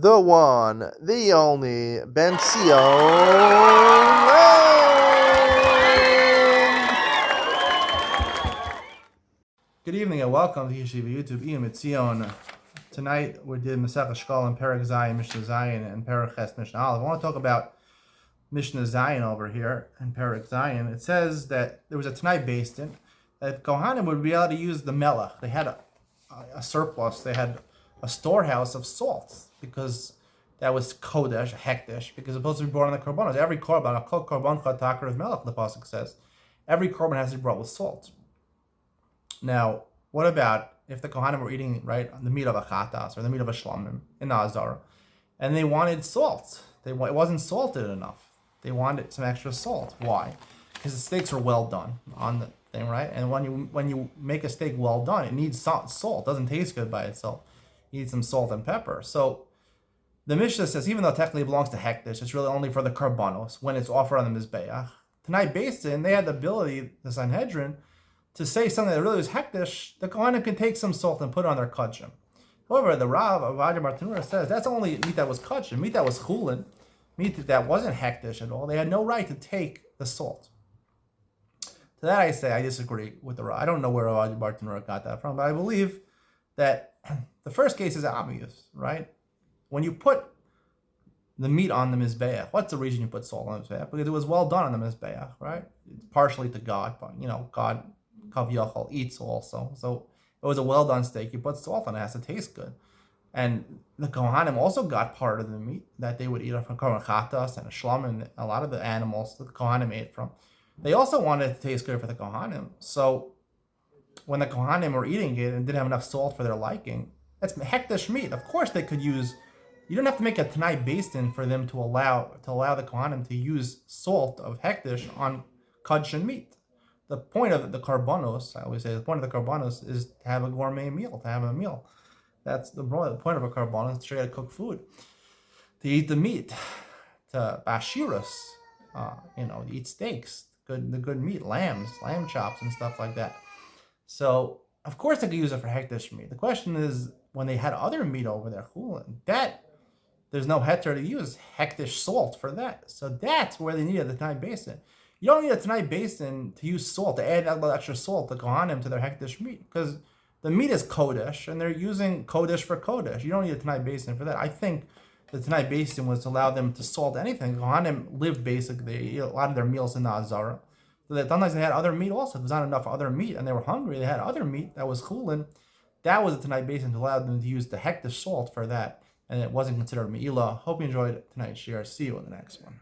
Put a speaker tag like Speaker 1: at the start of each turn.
Speaker 1: the one, the only, Ben Sion.
Speaker 2: Good evening and welcome to Yeshiva YouTube, Iyun. Tonight we did Masechah Shekalim, Perek Zayin, Mishnah Zayin, and Perek Ches, Mishnah Aleph. I want to talk about Mishnah Zayin over here and Perek Zayin. It says that there was a Tanai based in that Kohanim would be able to use the melech. They had a surplus. They had a storehouse of salt because that was kodesh, hekdesh, because it's supposed to be brought on the korbanos. Every korban, a kol korban chatakar of melech, the pasuk says, every korban has to be brought with salt. Now, what about if the Kohanim were eating, right, the meat of a chatas or the meat of a shlamim in the Azara, and they wanted salt? It wasn't salted enough. They wanted some extra salt. Why? Because the steaks are well done on the thing, right? And when you make a steak well done, it needs salt. It doesn't taste good by itself. You need some salt and pepper. So the Mishnah says, even though technically it belongs to hekdesh, it's really only for the karbanos when it's offered on the mizbeach. Tonight, based in, they had the ability, the Sanhedrin, to say something that really was hekdesh. The Kohanim can take some salt and put it on their kudshim. However, the Rav of Bartanura says that's only meat that was kudshim, meat that was chulin, meat that wasn't hekdesh at all. They had no right to take the salt. To that I say I disagree with the Rav. I don't know where Rav Bartanura got that from, but I believe that the first case is obvious, right? When you put the meat on the mizbeach, what's the reason you put salt on the mizbeach? Because it was well done on the mizbeach, right? Partially to God, but God Kav Yachal eats also. So it was a well done steak. You put salt on it, it has to taste good. And the Kohanim also got part of the meat that they would eat from korban chatas and a shlam and a lot of the animals that the Kohanim ate from. They also wanted it to taste good for the Kohanim. So when the Kohanim were eating it and didn't have enough salt for their liking, that's hekdesh meat. Of course they could use. You don't have to make a Tanai bastin for them to allow the Kohanim to use salt of hekdesh on kudshim meat. The point of the karbanos, I always say, the point of the karbanos is to have a gourmet meal, to have a meal. That's the point of a karbanos, is to try to cook food, to eat the meat, to bashiras, to eat steaks, the good meat, lamb chops and stuff like that. So of course they could use it for hekdesh meat. The question is when they had other meat over there, that there's no heter to use hekdesh salt for that. So that's where they needed the Tanai basin. You don't need a Tanai basin to use salt, to add a little extra salt, to Kohanim to their hekdesh meat, because the meat is kodesh, and they're using kodesh for kodesh. You don't need a Tanai basin for that. I think the Tanai basin was to allow them to salt anything. Kohanim lived basically, they eat a lot of their meals in the Azara. So that sometimes they had other meat also. If there's not enough other meat, and they were hungry, they had other meat that was chulin. That was a Tanai basin to allow them to use the hekdesh salt for that, and it wasn't considered me'ilah. Hope you enjoyed tonight's share. See you in the next one.